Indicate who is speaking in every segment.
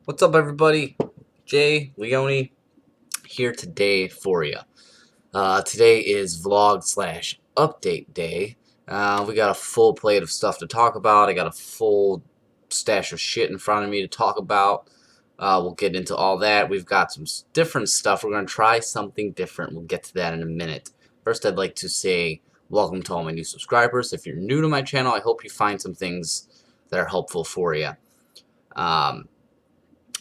Speaker 1: What's up, everybody? Jay, Leone here today for you. Today is vlog slash update day. We got a full plate of stuff to talk about. I got a full stash of shit in front of me to talk about. We'll get into all that. We've got some different stuff. We're going to try something different. We'll get to that in a minute. First, I'd like to say welcome to all my new subscribers. If you're new to my channel, I hope you find some things that are helpful for you.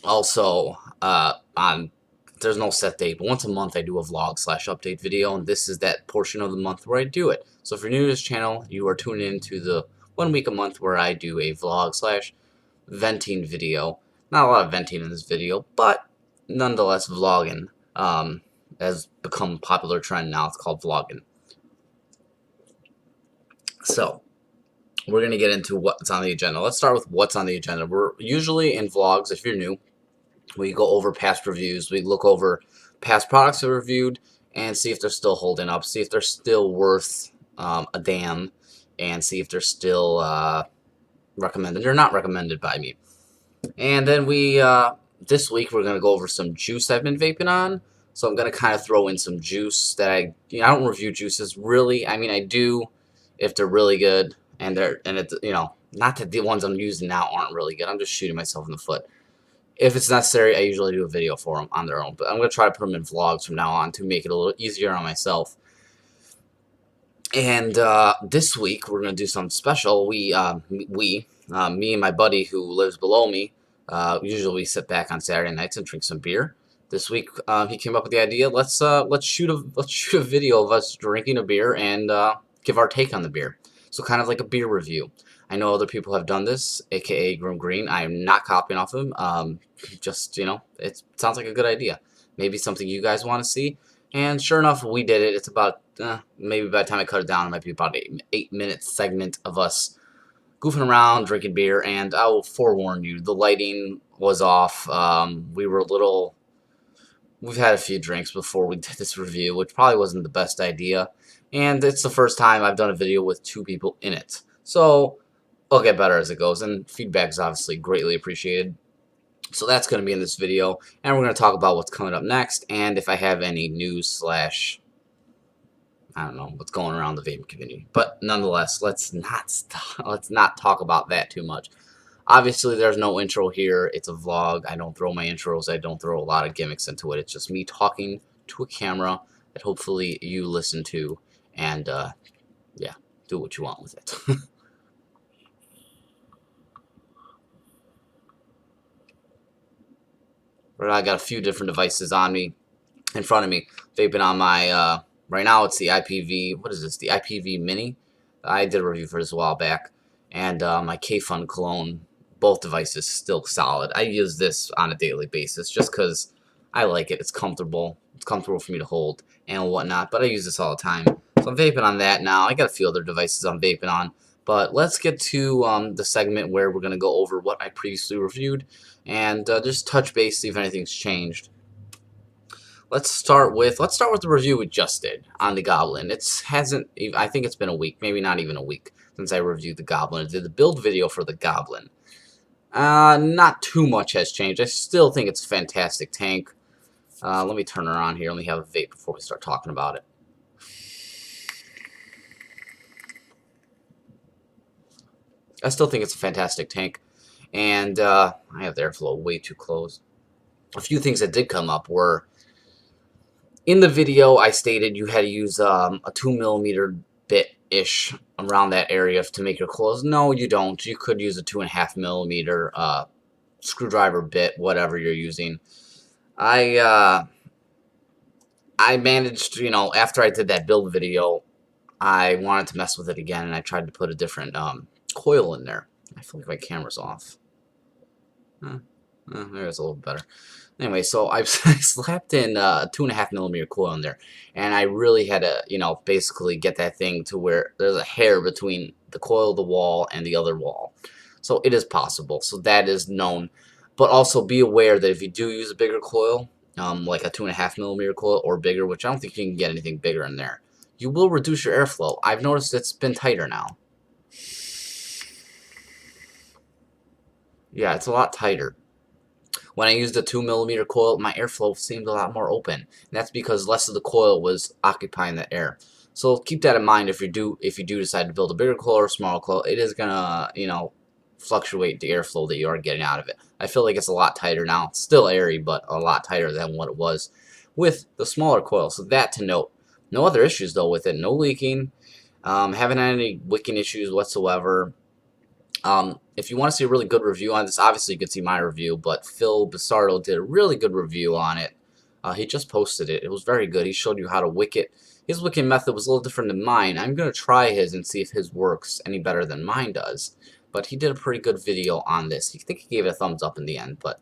Speaker 1: Also, there's no set date, but once a month I do a vlog slash update video, and this is that portion of the month where I do it. So if you're new to this channel, you are tuning into the 1 week a month where I do a vlog slash venting video. Not a lot of venting in this video, but nonetheless vlogging has become a popular trend now. It's called vlogging. So we're going to get into what's on the agenda. Let's start with what's on the agenda. We're usually in vlogs, if you're new, we go over past reviews, we look over past products that are reviewed, and see if they're still holding up, see if they're still worth a damn, and see if they're still recommended or not recommended by me. And then this week we're going to go over some juice I've been vaping on. So I'm going to kind of throw in some juice that I don't review juices really. I mean, I do if they're really good, and it's not that the ones I'm using now aren't really good. I'm just shooting myself in the foot. If it's necessary, I usually do a video for them on their own, but I'm going to try to put them in vlogs from now on to make it a little easier on myself. And this week, we're going to do something special. Me and my buddy who lives below me, usually we sit back on Saturday nights and drink some beer. This week, he came up with the idea, let's shoot a video of us drinking a beer and give our take on the beer. So kind of like a beer review. I know other people have done this, aka Groom Green. I am not copying off him. Just, it sounds like a good idea. Maybe something you guys want to see. And sure enough, we did it. It's about, maybe by the time I cut it down, it might be about an 8-minute segment of us goofing around, drinking beer. And I will forewarn you, the lighting was off. We've had a few drinks before we did this review, which probably wasn't the best idea. And it's the first time I've done a video with 2 people in it. So I'll get better as it goes, and feedback is obviously greatly appreciated. So that's going to be in this video, and we're going to talk about what's coming up next, and if I have any news slash, I don't know, what's going around the vaping community. But nonetheless, let's not talk about that too much. Obviously, there's no intro here. It's a vlog. I don't throw my intros. I don't throw a lot of gimmicks into it. It's just me talking to a camera that hopefully you listen to, and yeah, do what you want with it. But I got a few different devices on me, in front of me, vaping on my, right now it's the IPV, what is this, the IPV Mini? I did a review for this a while back, and my KAYFUN clone, both devices still solid. I use this on a daily basis just because I like it. It's comfortable for me to hold and whatnot, but I use this all the time. So I'm vaping on that now. I got a few other devices I'm vaping on. But let's get to the segment where we're going to go over what I previously reviewed and just touch base, see if anything's changed. Let's start with the review we just did on the Goblin. I think it's been a week, maybe not even a week, since I reviewed the Goblin. I did the build video for the Goblin. Not too much has changed. I still think it's a fantastic tank. Let me turn her on here. Let me have a vape before we start talking about it. I still think it's a fantastic tank, and I have the airflow way too close. A few things that did come up were, in the video I stated you had to use a 2mm bit-ish around that area to make your coils. No, you don't. You could use a 2.5mm screwdriver bit, whatever you're using. I managed, after I did that build video, I wanted to mess with it again, and I tried to put a different coil in there. I feel like my camera's off. There's a little better. Anyway, so I slapped in a 2.5mm coil in there, and I really had to, basically get that thing to where there's a hair between the coil, the wall, and the other wall. So it is possible. So that is known. But also be aware that if you do use a bigger coil, like a 2.5mm coil or bigger, which I don't think you can get anything bigger in there, you will reduce your airflow. I've noticed it's been tighter now. Yeah, it's a lot tighter. When I used the 2mm coil, my airflow seemed a lot more open, and that's because less of the coil was occupying the air. So keep that in mind if you do decide to build a bigger coil or smaller coil. It is gonna, you know, fluctuate the airflow that you are getting out of it. I feel like it's a lot tighter now. It's still airy, but a lot tighter than what it was with the smaller coil. So that to note. No other issues though with it. No leaking. Haven't had any wicking issues whatsoever. If you want to see a really good review on this, obviously you can see my review, but Phil Bissardo did a really good review on it. He just posted it. It was very good. He showed you how to wick it. His wicking method was a little different than mine. I'm going to try his and see if his works any better than mine does. But he did a pretty good video on this. I think he gave it a thumbs up in the end. But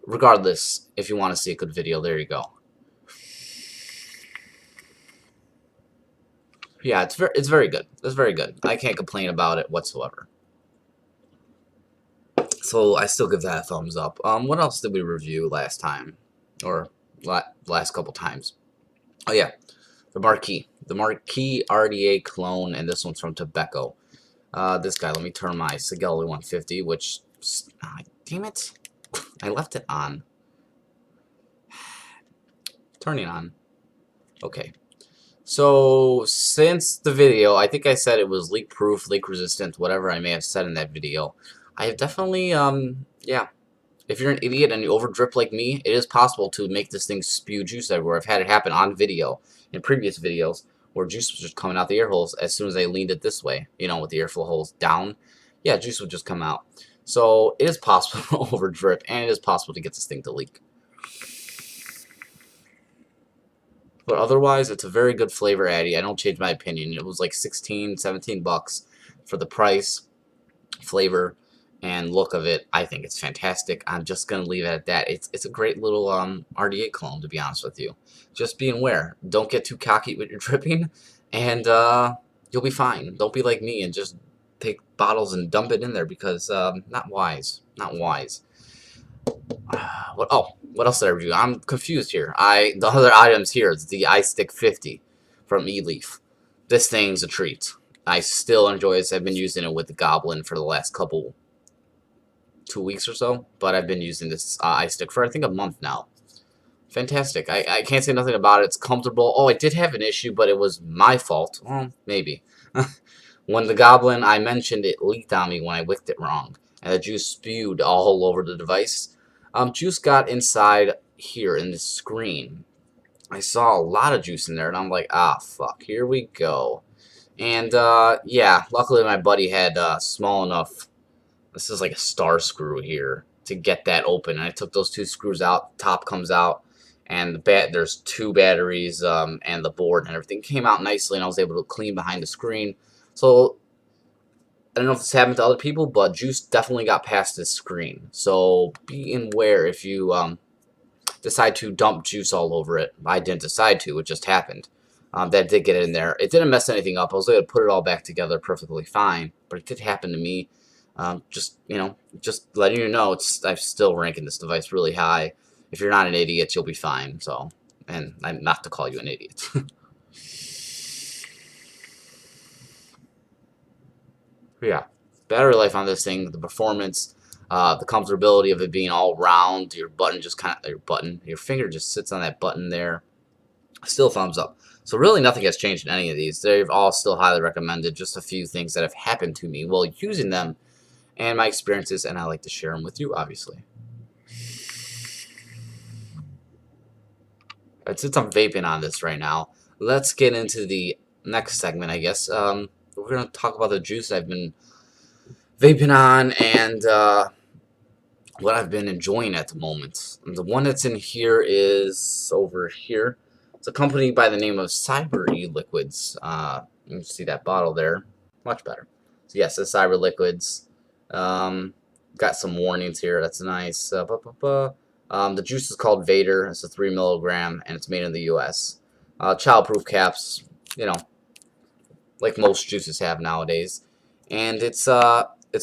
Speaker 1: regardless, if you want to see a good video, there you go. Yeah, it's very good. It's very good. I can't complain about it whatsoever. So I still give that a thumbs up. What else did we review last time? Or last couple times? Oh yeah, the Marquis RDA clone, and this one's from Tobacco. This guy, let me turn my Sigelli 150, which, damn it, I left it on. Turning on. Okay. So, since the video, I think I said it was leak proof, leak resistant, whatever I may have said in that video. I have definitely, yeah. If you're an idiot and you over drip like me, it is possible to make this thing spew juice everywhere. I've had it happen on video in previous videos where juice was just coming out the air holes as soon as I leaned it this way, you know, with the airflow holes down. Yeah, juice would just come out. So, it is possible to over drip, and it is possible to get this thing to leak. But otherwise, it's a very good flavor addy. I don't change my opinion. It was like 16, 17 bucks for the price, flavor, and look of it. I think it's fantastic. I'm just going to leave it at that. It's a great little RDA clone, to be honest with you. Just be aware. Don't get too cocky with your dripping, and you'll be fine. Don't be like me and just take bottles and dump it in there because not wise. Not wise. What else did I review? I'm confused here. The other items here is the iStick 50 from eLeaf. This thing's a treat. I still enjoy this. I've been using it with the Goblin for the last 2 weeks or so, but I've been using this iStick for I think a month now. Fantastic. I can't say nothing about it. It's comfortable. Oh, I did have an issue, but it was my fault. Well, maybe. When the Goblin, I mentioned it leaked on me when I wicked it wrong, and the juice spewed all over the device. Juice got inside here in the screen. I saw a lot of juice in there, and I'm like, ah, fuck, here we go. And, yeah, luckily my buddy had small enough, this is like a star screw here, to get that open. And I took those 2 screws out, top comes out, and there's 2 batteries, and the board and everything came out nicely, and I was able to clean behind the screen. So, I don't know if this happened to other people, but juice definitely got past this screen. So be aware if you decide to dump juice all over it. I didn't decide to, it just happened. That did get in there. It didn't mess anything up. I was able to put it all back together perfectly fine, but it did happen to me. Just, you know, just letting you know, I'm still ranking this device really high. If you're not an idiot, you'll be fine. So, and I'm not to call you an idiot. Yeah, battery life on this thing, the performance, the comfortability of it being all round, your button just kind of, your finger just sits on that button there. Still thumbs up. So really nothing has changed in any of these. They're all still highly recommended. Just a few things that have happened to me while using them and my experiences, and I like to share them with you, obviously. Since I'm vaping on this right now, let's get into the next segment, I guess. We're going to talk about the juice I've been vaping on and what I've been enjoying at the moment. And the one that's in here is over here. It's a company by the name of Cyber Eliquids. You can see that bottle there. Much better. So yes, it's Cyber Liquids. Got some warnings here. That's nice. The juice is called Vader. It's a 3 milligram, and it's made in the U.S. Childproof caps, you know, like most juices have nowadays. And it's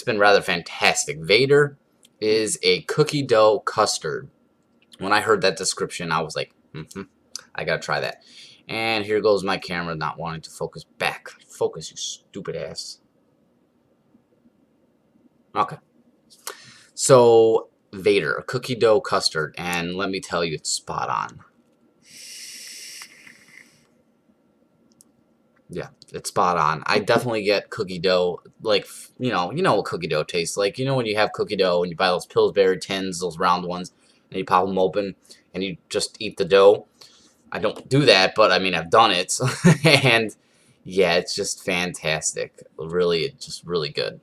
Speaker 1: been rather fantastic. Vader is a cookie dough custard. When I heard that description, I was like, I gotta try that. And here goes my camera not wanting to focus back. Focus, you stupid ass. Okay. So, Vader, a cookie dough custard, and let me tell you, it's spot on. Yeah, it's spot on. I definitely get cookie dough, like, you know what cookie dough tastes like. You know when you have cookie dough and you buy those Pillsbury tins, those round ones, and you pop them open and you just eat the dough. I don't do that, but I mean, I've done it. And yeah, it's just fantastic. Really, it's just really good.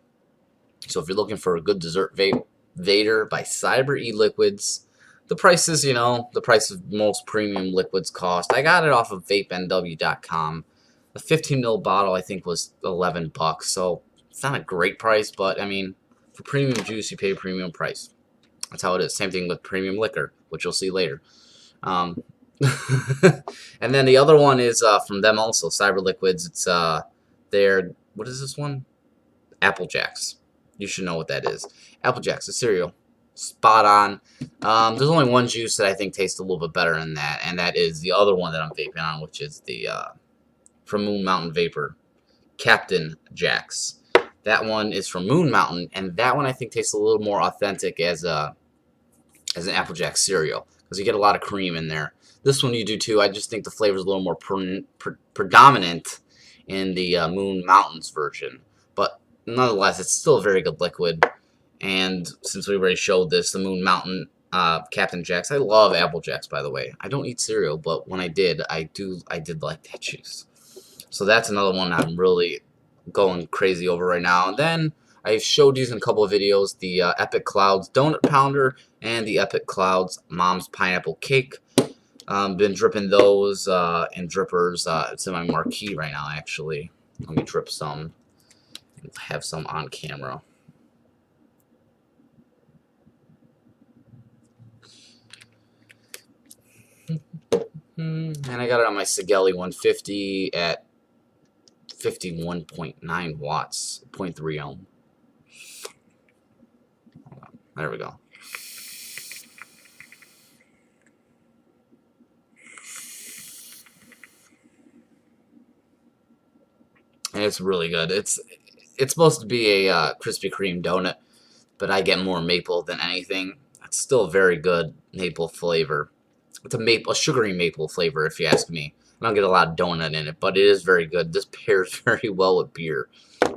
Speaker 1: So if you're looking for a good dessert vape, Vader by Cyber Eliquids. The prices, you know, the price of most premium liquids cost. I got it off of vapenw.com. The 15 ml bottle, I think, was $11, so it's not a great price, but I mean, for premium juice, you pay a premium price. That's how it is. Same thing with premium liquor, which you'll see later. And then the other one is from them also, Cyber Liquids. It's their, what is this one? Apple Jacks. You should know what that is. Apple Jacks, a cereal. Spot on. There's only one juice that I think tastes a little bit better than that, and that is the other one that I'm vaping on, which is the from Moon Mountain Vapor, Cap N Jax. That one is from Moon Mountain, and that one I think tastes a little more authentic as an Apple Jack cereal, because you get a lot of cream in there. This one you do too. I just think the flavor is a little more predominant in the Moon Mountains version, but nonetheless, it's still a very good liquid. And since we already showed this, the Moon Mountain Cap N Jax. I love Apple Jacks, by the way. I don't eat cereal, but when I did, I did like that juice. So that's another one I'm really going crazy over right now. And then I've showed these in a couple of videos, the Epic Clouds Donut Pounder and the Epic Clouds Mom's Pineapple Cake. Been dripping those in drippers. It's in my marquee right now, actually. Let me drip some and have some on camera. And I got it on my Sigelli 150 at 51.9 watts, 0.3 ohm. There we go. And it's really good. It's supposed to be a Krispy Kreme donut, but I get more maple than anything. It's still a very good maple flavor. It's a sugary maple flavor, if you ask me. I don't get a lot of donut in it, but it is very good. This pairs very well with beer.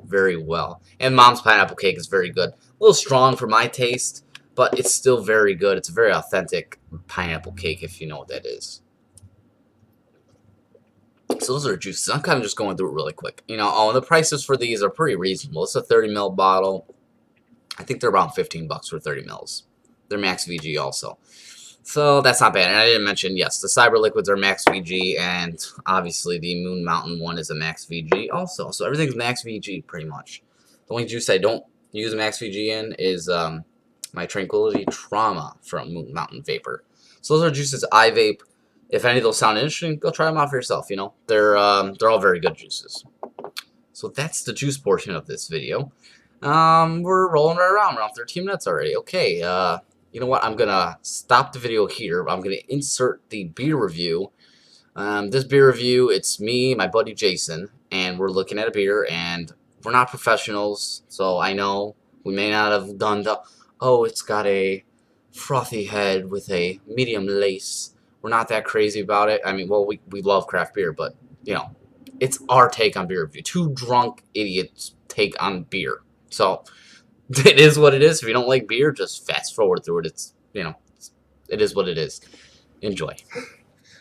Speaker 1: Very well. And Mom's Pineapple Cake is very good. A little strong for my taste, but it's still very good. It's a very authentic pineapple cake, if you know what that is. So those are juices. I'm kind of just going through it really quick. You know, oh, and the prices for these are pretty reasonable. It's a 30 ml bottle. I think they're around $15 for 30 mils. They're max VG also. So that's not bad. And I didn't mention, yes, the Cyber Liquids are max VG, and obviously the Moon Mountain one is a max VG also. So everything's max VG pretty much. The only juice I don't use max VG in is my Tranquility Trauma from Moon Mountain Vapor. So those are juices I vape. If any of those sound interesting, go try them out for yourself. You know, they're all very good juices. So that's the juice portion of this video. We're rolling right around 13 minutes already. Okay, you know what? I'm gonna stop the video here. I'm gonna insert the beer review. This beer review, it's me, my buddy Jason, and we're looking at a beer, and we're not professionals, so I know we may not have done the, oh, it's got a frothy head with a medium lace. We're not that crazy about it. I mean, well, we love craft beer, but, you know, it's our take on beer review. Two drunk idiots take on beer. So it is what it is. If you don't like beer, just fast forward through it. It's, you know, it is what it is. Enjoy.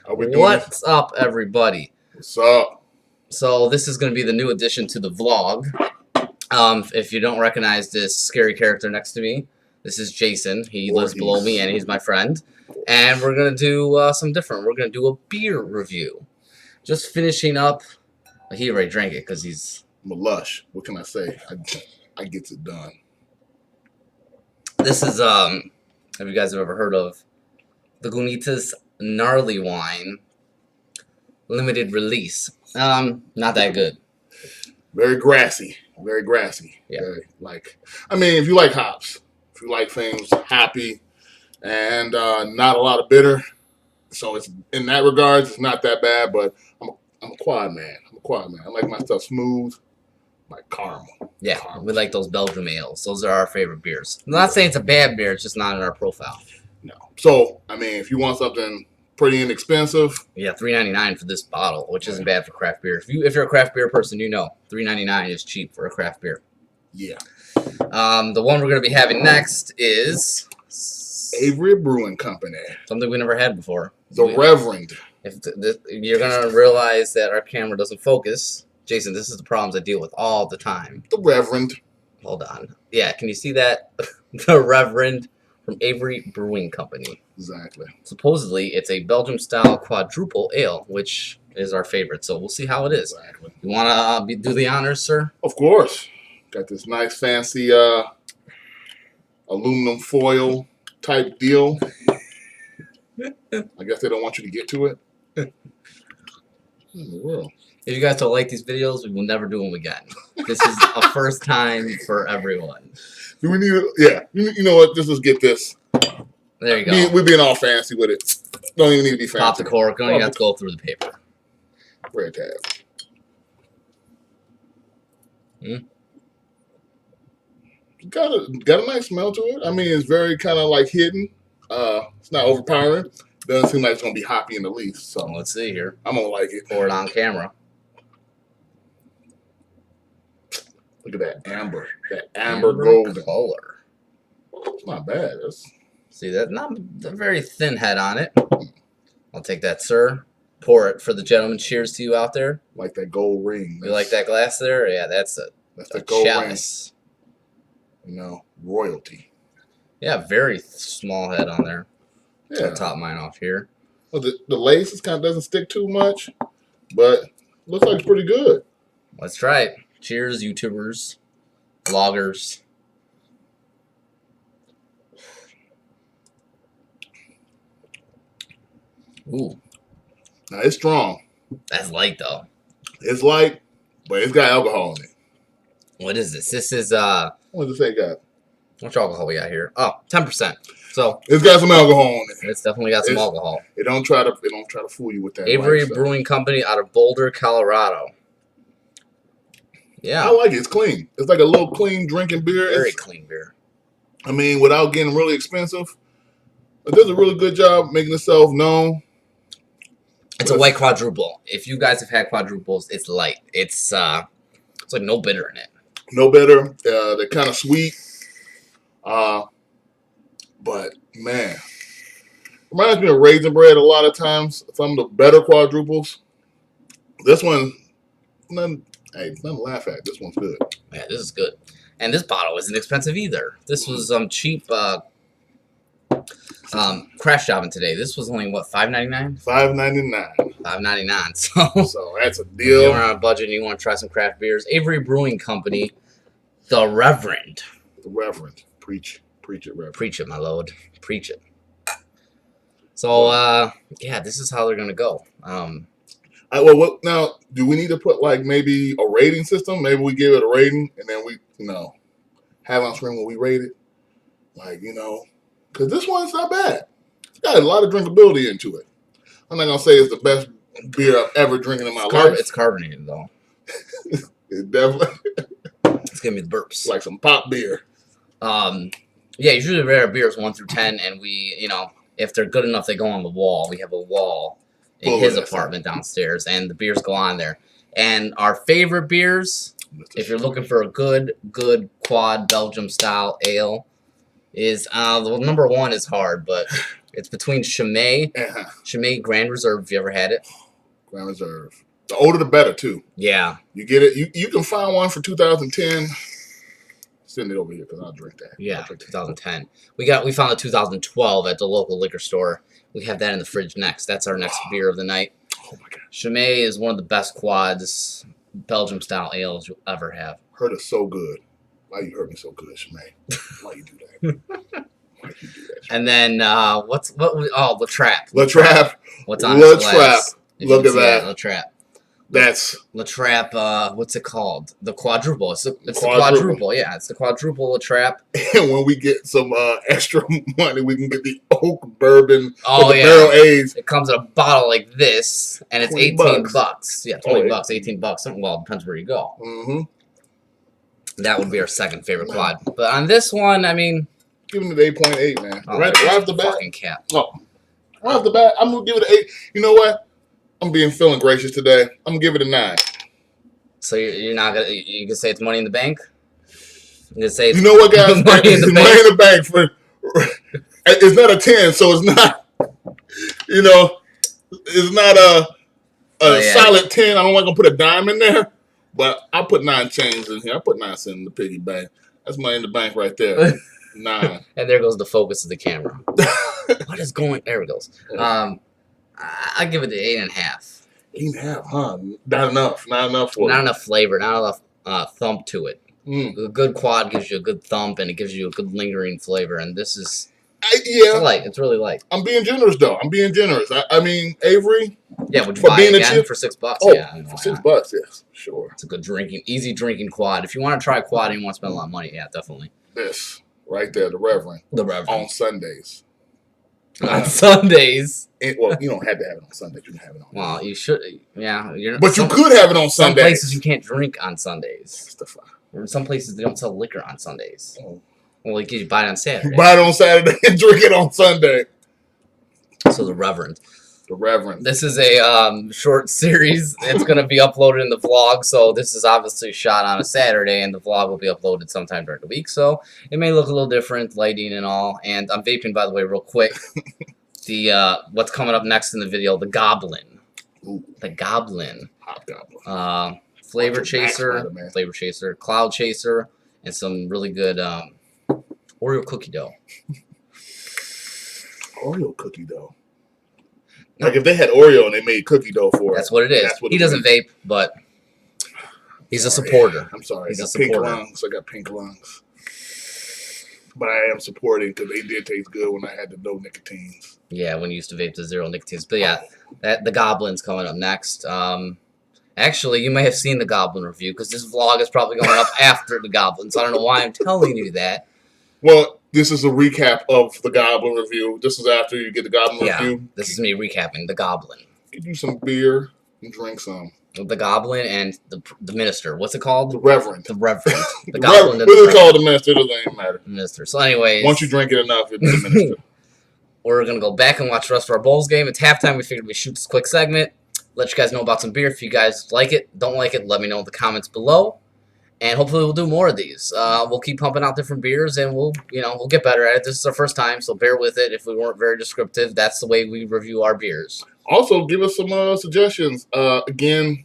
Speaker 1: What's up, everybody?
Speaker 2: What's up?
Speaker 1: So this is going to be the new addition to the vlog. If you don't recognize this scary character next to me, this is Jason. He lives below me, and he's my friend. And we're going to do something different. We're going to do a beer review. Just finishing up. He already drank it because he's...
Speaker 2: I'm a lush. What can I say? I gets it done.
Speaker 1: This is, have you guys ever heard of the Lagunitas Gnarly Wine limited release? Not that good.
Speaker 2: Very grassy. Very grassy.
Speaker 1: Yeah.
Speaker 2: Very, I mean, if you like hops, if you like things hoppy and not a lot of bitter, so it's in that regards, it's not that bad. But I'm a quad man. I like my stuff smooth. like caramel.
Speaker 1: Yeah,
Speaker 2: Caramel.
Speaker 1: we like those Belgium ales. Those are our favorite beers. I'm not saying it's a bad beer. It's just not in our profile.
Speaker 2: No. So, I mean, if you want something pretty inexpensive.
Speaker 1: Yeah, $3.99 for this bottle, which isn't bad for craft beer. If you're a craft beer person, you know $3.99 is cheap for a craft beer.
Speaker 2: Yeah.
Speaker 1: The one we're going to be having next is
Speaker 2: Avery Brewing Company.
Speaker 1: Something we never had before.
Speaker 2: The Reverend.
Speaker 1: You're going to realize that our camera doesn't focus. Jason, this is the problems I deal with all the time.
Speaker 2: The Reverend.
Speaker 1: Hold on. Yeah, can you see that? The Reverend from Avery Brewing Company.
Speaker 2: Exactly.
Speaker 1: Supposedly, it's a Belgium-style quadruple ale, which is our favorite. So we'll see how it is.
Speaker 2: Exactly.
Speaker 1: You want to do the honors, sir?
Speaker 2: Of course. Got this nice, fancy aluminum foil type deal. I guess they don't want you to get to it. In the world.
Speaker 1: If you guys don't like these videos, we will never do them again. This is a first time for everyone.
Speaker 2: Do we need it? Yeah. You know what? Just get this.
Speaker 1: There you go.
Speaker 2: We're being all fancy with it. Don't even need to be fancy.
Speaker 1: Pop the cork. Don't even have to go through the paper.
Speaker 2: Red tab. Got a nice smell to it. I mean, it's very kind of like hidden. It's not overpowering. Doesn't seem like it's gonna be hoppy in the least. So
Speaker 1: let's see here.
Speaker 2: I'm gonna like it.
Speaker 1: Pour it on camera.
Speaker 2: Look at that amber. That amber golden
Speaker 1: color.
Speaker 2: It's not bad.
Speaker 1: See that? Not a very thin head on it. I'll take that, sir. Pour it for the gentleman. Cheers to you out there.
Speaker 2: Like that gold ring.
Speaker 1: You like that glass there? Yeah, that's
Speaker 2: the gold
Speaker 1: chalice.
Speaker 2: Ring. You know, royalty.
Speaker 1: Yeah, very small head on there.
Speaker 2: Yeah.
Speaker 1: I'll top mine off here.
Speaker 2: Well, the lace kind of doesn't stick too much, but looks like it's pretty good.
Speaker 1: Let's try it. Cheers, YouTubers, vloggers. Ooh.
Speaker 2: Now, it's strong.
Speaker 1: That's light, though.
Speaker 2: It's light, but it's got alcohol in it.
Speaker 1: What is this? This is,
Speaker 2: what does it say got?
Speaker 1: What alcohol we got here? Oh, 10%. So
Speaker 2: it's got some alcohol on it.
Speaker 1: It's definitely got some alcohol.
Speaker 2: It don't try to fool you with that.
Speaker 1: Avery Brewing Company out of Boulder, Colorado. Yeah.
Speaker 2: I like it. It's clean. It's like a little clean drinking beer.
Speaker 1: Very clean beer.
Speaker 2: I mean, without getting really expensive. It does a really good job making itself known.
Speaker 1: It's a white quadruple. If you guys have had quadruples, it's light. It's like no bitter in it.
Speaker 2: No bitter. They're kind of sweet. But man, reminds me of Raisin Bread a lot of times. Some of the better quadruples. This one, nothing to laugh at. This one's good.
Speaker 1: Yeah, this is good. And this bottle isn't expensive either. This was cheap crash shopping today. This was only what, $5.99?
Speaker 2: $5.99.
Speaker 1: $5.99. So
Speaker 2: that's a deal.
Speaker 1: If you're on a budget and you want to try some craft beers, Avery Brewing Company, the Reverend.
Speaker 2: The Reverend. Preach it, Reverend.
Speaker 1: Preach it, my lord. Preach it. So yeah, this is how they're gonna go.
Speaker 2: Well, what now? Do we need to put like maybe a rating system? Maybe we give it a rating and then we, have on screen when we rate it. Like, because this one's not bad. It's got a lot of drinkability into it. I'm not gonna say it's the best beer I've ever drinking in my life.
Speaker 1: It's carbonated though.
Speaker 2: It definitely.
Speaker 1: It's giving me the burps.
Speaker 2: Like some pop beer.
Speaker 1: Yeah, usually we rate our beers 1 through 10, and we, if they're good enough, they go on the wall. We have a wall in his apartment downstairs, and the beers go on there. And our favorite beers, if you're looking for a good quad Belgium-style ale, is, the number one is hard, but it's between Chimay, Chimay Grand Reserve, if you ever had it.
Speaker 2: Grand Reserve. The older the better, too.
Speaker 1: Yeah.
Speaker 2: You get it. You can find one for 2010. Send it over here because I'll drink that.
Speaker 1: Yeah, 2010. We found a 2012 at the local liquor store. We have that in the fridge next. That's our next beer of the night.
Speaker 2: Oh my god.
Speaker 1: Chimay is one of the best quads, Belgium-style ales you'll ever have.
Speaker 2: Heard it so good. Why you heard me so good, Chimay? Why you do that? Why you do that?
Speaker 1: And then La Trappe.
Speaker 2: La Trappe.
Speaker 1: What's on
Speaker 2: La
Speaker 1: this glass?
Speaker 2: Trappe. Look at that.
Speaker 1: La Trappe.
Speaker 2: That's
Speaker 1: La Trappe. What's it called? The quadruple. It's the quadruple. Yeah, it's the quadruple La Trappe.
Speaker 2: And when we get some extra money, we can get the oak bourbon.
Speaker 1: Oh yeah,
Speaker 2: barrel aged.
Speaker 1: It comes in a bottle like this, and it's $18 bucks. Yeah, $20 bucks, $18 bucks. Well, it depends where you go. That would be our second favorite quad. But on this one, I mean,
Speaker 2: give him the 8.8, man.
Speaker 1: Oh,
Speaker 2: right off the bat.
Speaker 1: Fucking Cap.
Speaker 2: Oh, right off the bat, I'm gonna give it an 8. You know what? I'm feeling gracious today. I'm gonna give it a 9.
Speaker 1: So you're not gonna? You can say it's Money in the Bank. You can say it's
Speaker 2: you know what, guys?
Speaker 1: Money in the Bank.
Speaker 2: Money in the Bank for it's not a 10, so it's not. You know, it's not a solid 10. I'm not gonna put a dime in there, but I'll put 9 chains in here. I put 9 cents in the piggy bank. That's Money in the Bank right there. 9.
Speaker 1: And there goes the focus of the camera. What is going? There it goes. I give it the 8.5.
Speaker 2: 8.5, huh? Not enough. Not enough for
Speaker 1: Not
Speaker 2: it.
Speaker 1: enough flavor. Not enough thump to it.
Speaker 2: Mm.
Speaker 1: A good quad gives you a good thump, and it gives you a good lingering flavor. And this is
Speaker 2: yeah,
Speaker 1: it's light. It's really light.
Speaker 2: I'm being generous though. I'm being generous. I mean, Avery.
Speaker 1: Yeah, would you buy it again for $6?
Speaker 2: Oh,
Speaker 1: yeah,
Speaker 2: for $6, yes, sure.
Speaker 1: It's a good easy drinking quad. If you want to try a quad and you want to spend a lot of money, yeah, definitely.
Speaker 2: This right there, the Reverend.
Speaker 1: The Reverend
Speaker 2: on Sundays.
Speaker 1: On Sundays.
Speaker 2: Well, you don't have to have it on Sundays. You can have it on.
Speaker 1: Well, you should. Yeah,
Speaker 2: but you could have it on Sundays.
Speaker 1: Some places you can't drink on Sundays.
Speaker 2: Justify.
Speaker 1: Or some places they don't sell liquor on Sundays.
Speaker 2: Oh.
Speaker 1: Well, you buy it on Saturday.
Speaker 2: Buy it on Saturday and drink it on Sunday.
Speaker 1: So the Reverend.
Speaker 2: The Reverend.
Speaker 1: This is a short series. It's going to be uploaded in the vlog. So this is obviously shot on a Saturday, and the vlog will be uploaded sometime during the week. So it may look a little different, lighting and all. And I'm vaping, by the way, real quick. What's coming up next in the video? The Goblin.
Speaker 2: Ooh.
Speaker 1: The Goblin.
Speaker 2: Hobgoblin.
Speaker 1: Flavor Chaser, Cloud Chaser, and some really good Oreo cookie dough.
Speaker 2: Oreo cookie dough. Like if they had Oreo and they made cookie dough for it.
Speaker 1: That's what it is. He doesn't vape, but he's a supporter.
Speaker 2: I'm sorry.
Speaker 1: He's a
Speaker 2: pink
Speaker 1: supporter.
Speaker 2: lungs. I got pink lungs. But I am supporting because they did taste good when I had the no nicotines.
Speaker 1: Yeah, when you used to vape the zero nicotines. But yeah, the Goblin's coming up next. Actually, you may have seen the Goblin review because this vlog is probably going up after the Goblin. So I don't know why I'm telling you that.
Speaker 2: Well, this is a recap of the Goblin review. This is after you get the Goblin review.
Speaker 1: This is me recapping the Goblin.
Speaker 2: Get you some beer and drink some.
Speaker 1: The Goblin and the Minister. What's it called?
Speaker 2: The Reverend.
Speaker 1: The Reverend. The Goblin and
Speaker 2: What is
Speaker 1: the
Speaker 2: it called? The Minister. It doesn't even matter.
Speaker 1: Minister. So anyways.
Speaker 2: Once you drink it enough, it's the Minister.
Speaker 1: We're going to go back and watch the rest of our Bulls game. It's halftime. We figured we'd shoot this quick segment. Let you guys know about some beer. If you guys like it, don't like it, let me know in the comments below. And hopefully we'll do more of these. We'll keep pumping out different beers, and we'll get better at it. This is our first time, so bear with it. If we weren't very descriptive, that's the way we review our beers.
Speaker 2: Also, give us some suggestions. Again,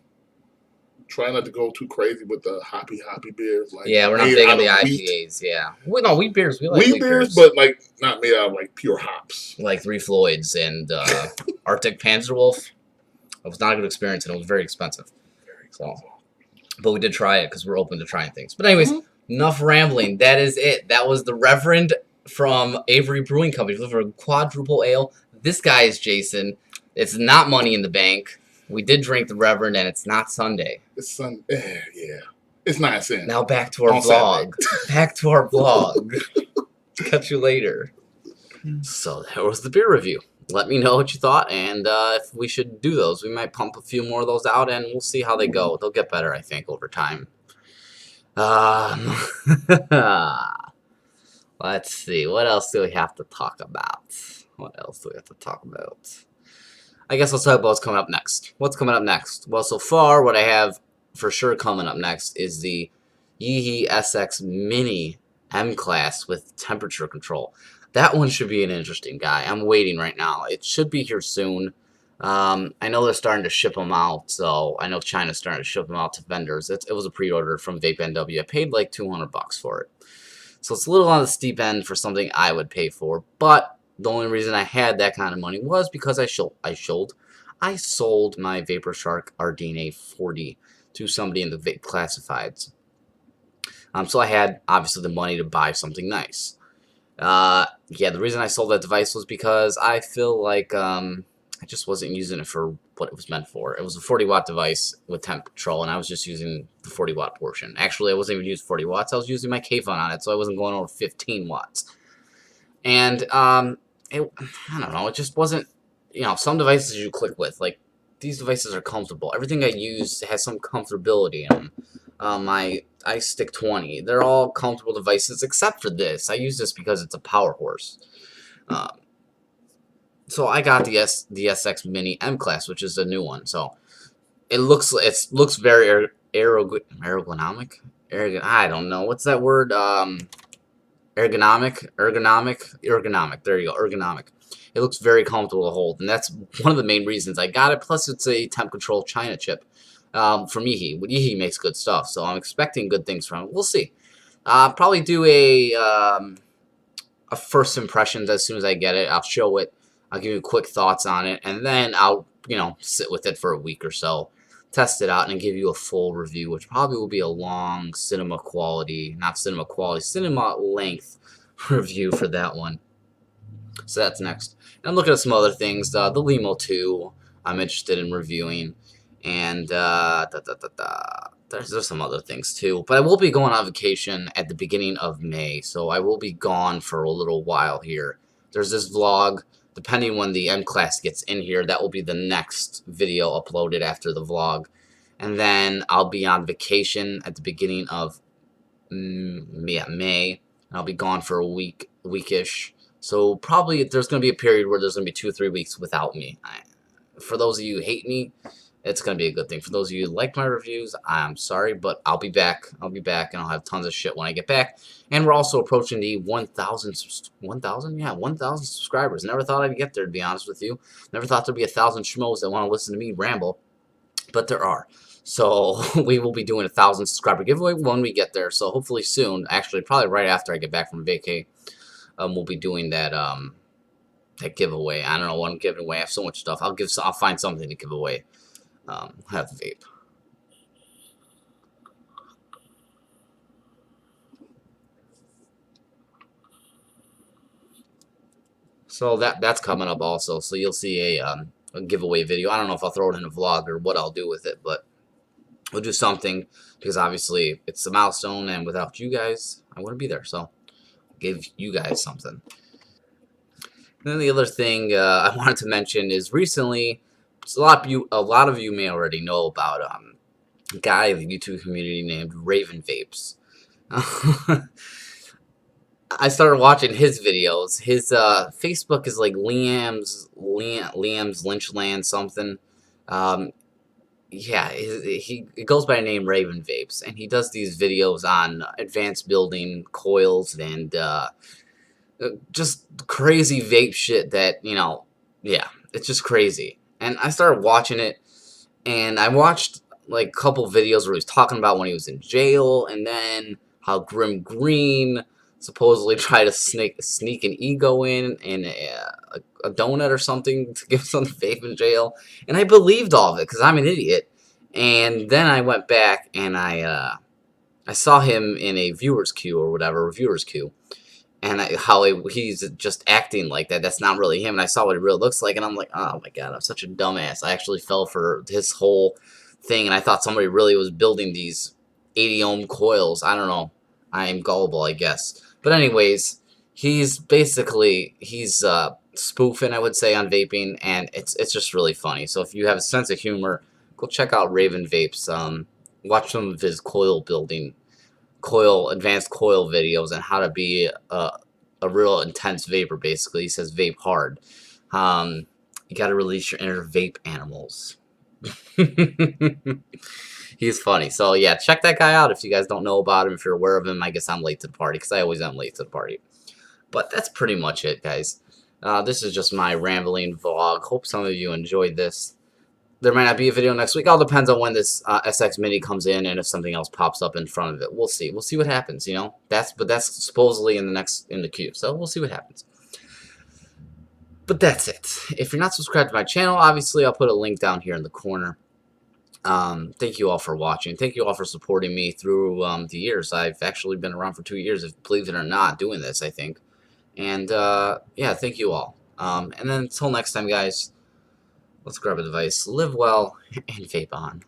Speaker 2: try not to go too crazy with the hoppy beers. Like
Speaker 1: yeah, we're not big on the IPAs. Yeah, wheat beers. We like
Speaker 2: wheat beers, but like not made out of like pure hops.
Speaker 1: Like Three Floyds and Arctic Panzerwolf. It was not a good experience, and it was very expensive. But we did try it because we're open to trying things. But anyways, enough rambling. That is it. That was the Reverend from Avery Brewing Company. For a quadruple ale. This guy is Jason. It's not Money in the Bank. We did drink the Reverend, and it's not Sunday.
Speaker 2: It's Sunday. Yeah. It's 9 cents.
Speaker 1: Now back to our vlog. Back to our vlog. Catch you later. So that was the beer review. Let me know what you thought, and if we should do those. We might pump a few more of those out, and we'll see how they go. They'll get better, I think, over time. Let's see. What else do we have to talk about? I guess let's talk about what's coming up next. What's coming up next? Well, so far, what I have for sure coming up next is the Yeehee SX Mini M-Class with temperature control. That one should be an interesting guy. I'm waiting right now. It should be here soon. I know they're starting to ship them out, so I know China's starting to ship them out to vendors. It was a pre-order from Vape NW. I paid like $200 for it. So it's a little on the steep end for something I would pay for, but the only reason I had that kind of money was because I sold my Vapor Shark Ardene 40 to somebody in the vape classifieds. So I had, obviously, the money to buy something nice. Yeah, the reason I sold that device was because I feel like I just wasn't using it for what it was meant for. It was a 40-watt device with temp control, and I was just using the 40-watt portion. Actually, I wasn't even using 40 watts. I was using my KAYFUN on it, so I wasn't going over 15 watts. And I don't know, it just wasn't, some devices you click with. Like, these devices are comfortable. Everything I use has some comfortability in them. I ISTICK 20. They're all comfortable devices except for this. I use this because it's a power horse. So I got the SX Mini M Class, which is a new one. So it looks very ergonomic. I don't know what's that word. Ergonomic. There you go, ergonomic. It looks very comfortable to hold, and that's one of the main reasons I got it. Plus, it's a temp control China chip from Yihi. Yihi makes good stuff, so I'm expecting good things from it. We'll see. Probably do a first impressions as soon as I get it. I'll show it. I'll give you quick thoughts on it, and then I'll sit with it for a week or so, test it out, and give you a full review, which probably will be a long cinema length review for that one. So that's next. And I'm looking at some other things. The Leone 2 I'm interested in reviewing, and there's some other things too. But I will be going on vacation at the beginning of May, so I will be gone for a little while here. There's this vlog. Depending when the M class gets in here, that will be the next video uploaded after the vlog. And then I'll be on vacation at the beginning of May. And I'll be gone for a weekish. So probably there's going to be a period where there's going to be 2 or 3 weeks without me. For those of you who hate me, it's going to be a good thing. For those of you who like my reviews, I'm sorry, but I'll be back. I'll be back, and I'll have tons of shit when I get back. And we're also approaching the 1,000 subscribers. Never thought I'd get there, to be honest with you. Never thought there'd be 1,000 schmoes that want to listen to me ramble, but there are. So we will be doing a 1,000 subscriber giveaway when we get there. So hopefully soon, actually probably right after I get back from vacay, we'll be doing that that giveaway. I don't know what I'm giving away. I have so much stuff. I'll find something to give away. Have vape. So that's coming up also. So you'll see a giveaway video. I don't know if I'll throw it in a vlog or what I'll do with it, but we'll do something because obviously it's a milestone, and without you guys, I wouldn't be there. So I'll give you guys something. And then the other thing I wanted to mention is recently, a lot of you may already know about a guy in the YouTube community named Raven Vapes. I started watching his videos. His Facebook is like Liam's Lynchland something. Yeah, he goes by the name Raven Vapes, and he does these videos on advanced building coils and just crazy vape shit that, yeah, it's just crazy. And I started watching it, and I watched like a couple videos where he was talking about when he was in jail, and then how Grim Green supposedly tried to sneak an ego in a donut or something to give some vape in jail. And I believed all of it because I'm an idiot. And then I went back and I saw him in a viewer's queue or whatever, reviewer's queue. And how he's just acting like that. That's not really him. And I saw what it really looks like. And I'm like, oh my god, I'm such a dumbass. I actually fell for his whole thing. And I thought somebody really was building these 80 ohm coils. I don't know. I am gullible, I guess. But anyways, he's spoofing, I would say, on vaping. And it's just really funny. So if you have a sense of humor, go check out Raven Vapes. Watch some of his advanced coil videos and how to be a real intense vapor. Basically, he says vape hard. You got to release your inner vape animals. He's funny. So yeah, check that guy out if you guys don't know about him. If you're aware of him, I guess I'm late to the party because I always am late to the party. But that's pretty much it, guys. This is just my rambling vlog. Hope some of you enjoyed this. There might not be a video next week. All depends on when this SX Mini comes in and if something else pops up in front of it. We'll see. We'll see what happens. But that's supposedly in the queue. So we'll see what happens. But that's it. If you're not subscribed to my channel, obviously I'll put a link down here in the corner. Thank you all for watching. Thank you all for supporting me through the years. I've actually been around for 2 years, if believe it or not, doing this, I think. And yeah, thank you all. And then until next time, guys. Let's grab a device, live well, and vape on.